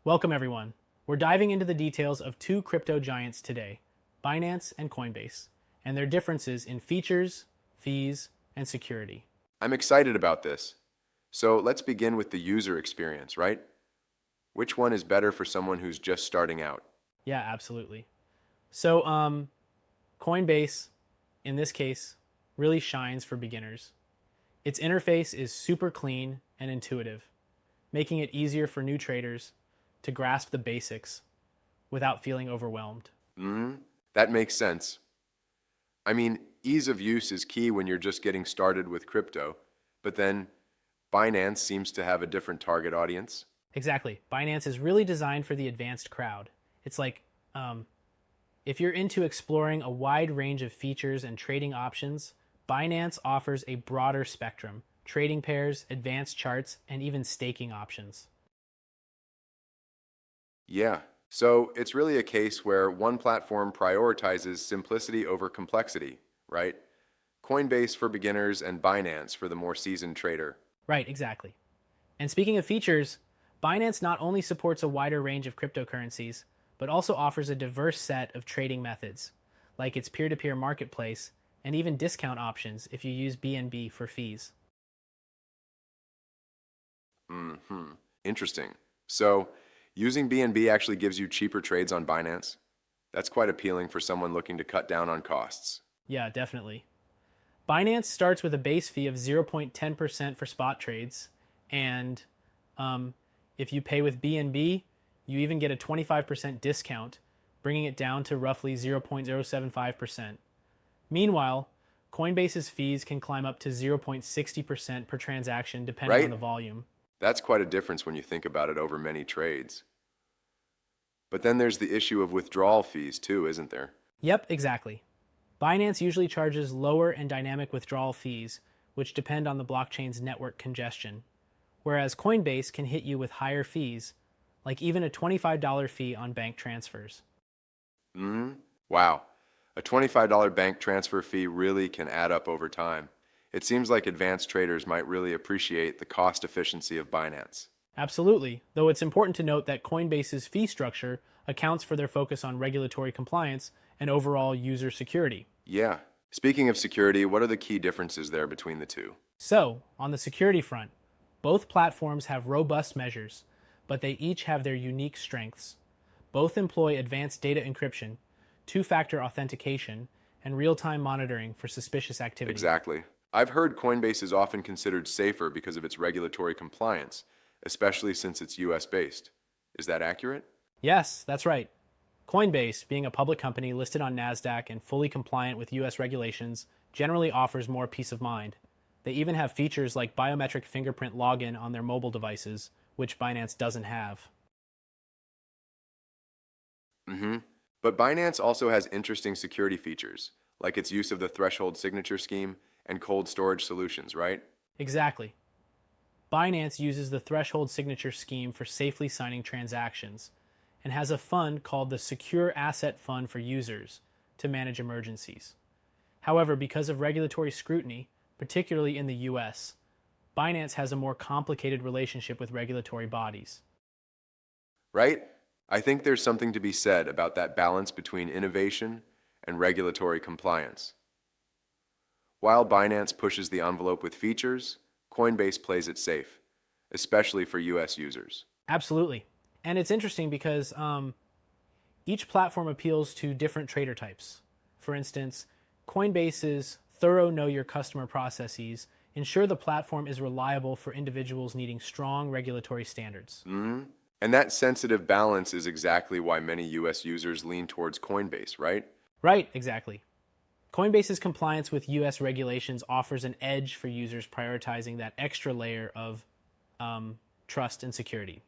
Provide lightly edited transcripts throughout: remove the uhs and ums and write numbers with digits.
Welcome everyone. We're diving into the details of two crypto giants today, Binance and Coinbase, and their differences in features, fees, and security. I'm excited about this. So let's begin with the user experience, right? Which one is better for someone who's just starting out? Yeah, absolutely. So, Coinbase, in this case, really shines for beginners. Its interface is super clean and intuitive, making it easier for new traders to grasp the basics without feeling overwhelmed. That makes sense. I mean, ease of use is key when you're just getting started with crypto, but then Binance seems to have a different target audience. Exactly. Binance is really designed for the advanced crowd. It's like if you're into exploring a wide range of features and trading options, Binance offers a broader spectrum: trading pairs, advanced charts, and even staking options. Yeah. So it's really a case where one platform prioritizes simplicity over complexity, right? Coinbase for beginners and Binance for the more seasoned trader. Right, exactly. And speaking of features, Binance not only supports a wider range of cryptocurrencies, but also offers a diverse set of trading methods, like its peer to peer marketplace and even discount options if you use BNB for fees. Interesting. So using BNB actually gives you cheaper trades on Binance. That's quite appealing for someone looking to cut down on costs. Yeah, definitely. Binance starts with a base fee of 0.10% for spot trades, and if you pay with BNB, you even get a 25% discount, bringing it down to roughly 0.075%. Meanwhile, Coinbase's fees can climb up to 0.60% per transaction depending on Right? the volume. That's quite a difference when you think about it over many trades. But then there's the issue of withdrawal fees too, isn't there? Yep, exactly. Binance usually charges lower and dynamic withdrawal fees, which depend on the blockchain's network congestion, whereas Coinbase can hit you with higher fees, like even a $25 fee on bank transfers. Wow. A $25 bank transfer fee really can add up over time. It seems like advanced traders might really appreciate the cost efficiency of Binance. Absolutely, though it's important to note that Coinbase's fee structure accounts for their focus on regulatory compliance and overall user security. Yeah. Speaking of security, what are the key differences there between the two? So, on the security front, both platforms have robust measures, but they each have their unique strengths. Both employ advanced data encryption, two-factor authentication, and real-time monitoring for suspicious activity. Exactly. I've heard Coinbase is often considered safer because of its regulatory compliance, especially since it's US based. Is that accurate? Yes, that's right. Coinbase, being a public company listed on NASDAQ and fully compliant with US regulations, generally offers more peace of mind. They even have features like biometric fingerprint login on their mobile devices, which Binance doesn't have. Mm-hmm. But Binance also has interesting security features, like its use of the threshold signature scheme and cold storage solutions, right? Exactly. Binance uses the threshold signature scheme for safely signing transactions and has a fund called the Secure Asset Fund for users to manage emergencies. However, because of regulatory scrutiny, particularly in the US, Binance has a more complicated relationship with regulatory bodies. Right? I think there's something to be said about that balance between innovation and regulatory compliance. While Binance pushes the envelope with features, Coinbase plays it safe, especially for US users. Absolutely. And it's interesting because each platform appeals to different trader types. For instance, Coinbase's thorough know your customer processes ensure the platform is reliable for individuals needing strong regulatory standards. And that sensitive balance is exactly why many US users lean towards Coinbase, right? Right, exactly. Coinbase's compliance with US regulations offers an edge for users prioritizing that extra layer of trust and security.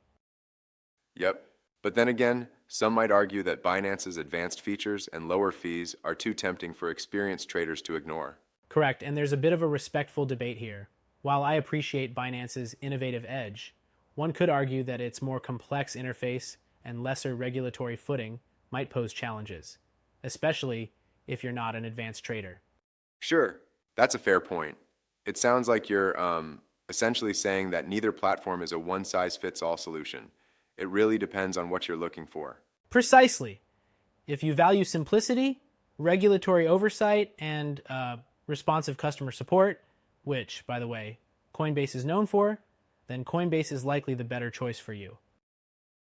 Yep. But then again, some might argue that Binance's advanced features and lower fees are too tempting for experienced traders to ignore. Correct, and there's a bit of a respectful debate here. While I appreciate Binance's innovative edge, one could argue that its more complex interface and lesser regulatory footing might pose challenges, especially if you're not an advanced trader. Sure, that's a fair point. It sounds like you're essentially saying that neither platform is a one-size-fits-all solution, It really depends on what you're looking for. Precisely. If you value simplicity, regulatory oversight, and responsive customer support, which, by the way, Coinbase is known for, then Coinbase is likely the better choice for you.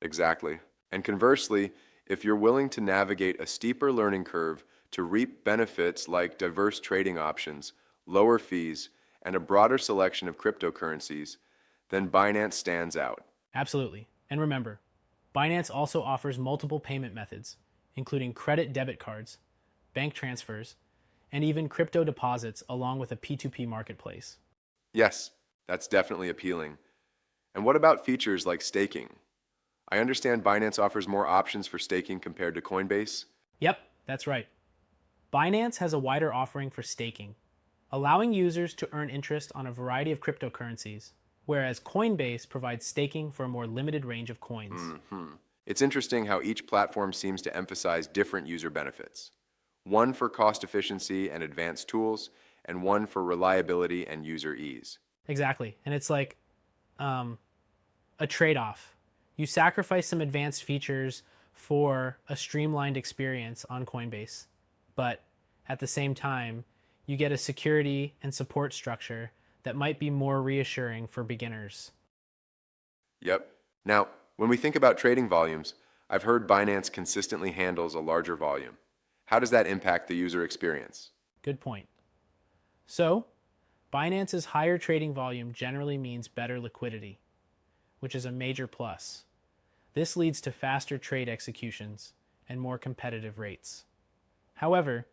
Exactly. And conversely, if you're willing to navigate a steeper learning curve to reap benefits like diverse trading options, lower fees, and a broader selection of cryptocurrencies, then Binance stands out. Absolutely. And remember, Binance also offers multiple payment methods, including credit debit cards, bank transfers, and even crypto deposits along with a P2P marketplace. Yes, that's definitely appealing. And what about features like staking? I understand Binance offers more options for staking compared to Coinbase. Yep, that's right. Binance has a wider offering for staking, allowing users to earn interest on a variety of cryptocurrencies, whereas Coinbase provides staking for a more limited range of coins. It's interesting how each platform seems to emphasize different user benefits. One for cost efficiency and advanced tools, and one for reliability and user ease. Exactly. And it's like a trade-off. You sacrifice some advanced features for a streamlined experience on Coinbase, but at the same time, you get a security and support structure that might be more reassuring for beginners. Yep. Now, when we think about trading volumes, I've heard Binance consistently handles a larger volume. How does that impact the user experience? Good point. So, Binance's higher trading volume generally means better liquidity, which is a major plus. This leads to faster trade executions and more competitive rates. However,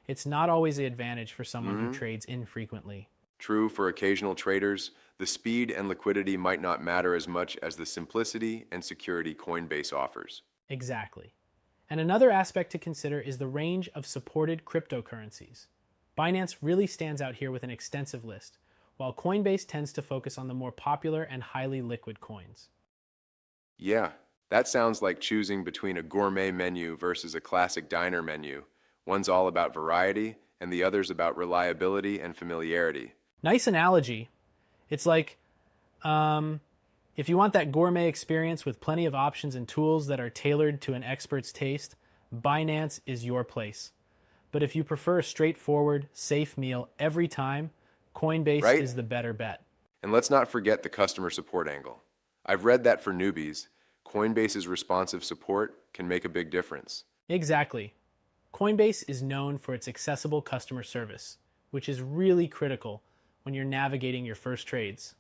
it's not always an advantage for someone who trades infrequently. True, for occasional traders, the speed and liquidity might not matter as much as the simplicity and security Coinbase offers. Exactly. And another aspect to consider is the range of supported cryptocurrencies. Binance really stands out here with an extensive list, while Coinbase tends to focus on the more popular and highly liquid coins. Yeah, that sounds like choosing between a gourmet menu versus a classic diner menu. One's all about variety, and the other's about reliability and familiarity. Nice analogy. It's like if you want that gourmet experience with plenty of options and tools that are tailored to an expert's taste, Binance is your place. But if you prefer a straightforward, safe meal every time, Coinbase is the better bet. And let's not forget the customer support angle. I've read that for newbies, Coinbase's responsive support can make a big difference. Exactly. Coinbase is known for its accessible customer service, which is really critical when you're navigating your first trades.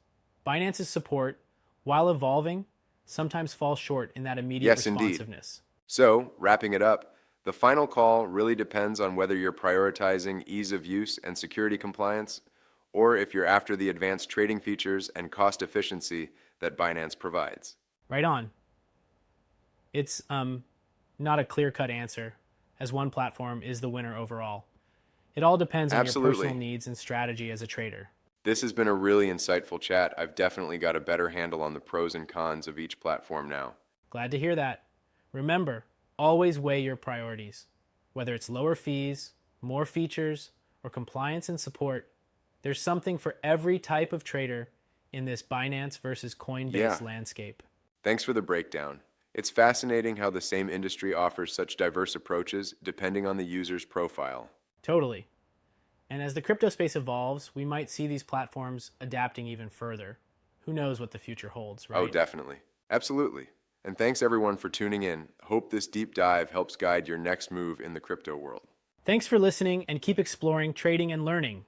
Binance's support, while evolving, sometimes falls short in that immediate responsiveness. Indeed. So, wrapping it up, the final call really depends on whether you're prioritizing ease of use and security compliance, or if you're after the advanced trading features and cost efficiency that Binance provides. Right on. It's not a clear-cut answer, as one platform is the winner overall. It all depends on your personal needs and strategy as a trader. This has been a really insightful chat. I've definitely got a better handle on the pros and cons of each platform now. Glad to hear that. Remember, always weigh your priorities. Whether it's lower fees, more features, or compliance and support, there's something for every type of trader in this Binance versus Coinbase landscape. Thanks for the breakdown. It's fascinating how the same industry offers such diverse approaches depending on the user's profile. Totally. And as the crypto space evolves, we might see these platforms adapting even further. Who knows what the future holds, right? Oh, definitely. Absolutely. And thanks everyone for tuning in. Hope this deep dive helps guide your next move in the crypto world. Thanks for listening, and keep exploring, trading, and learning.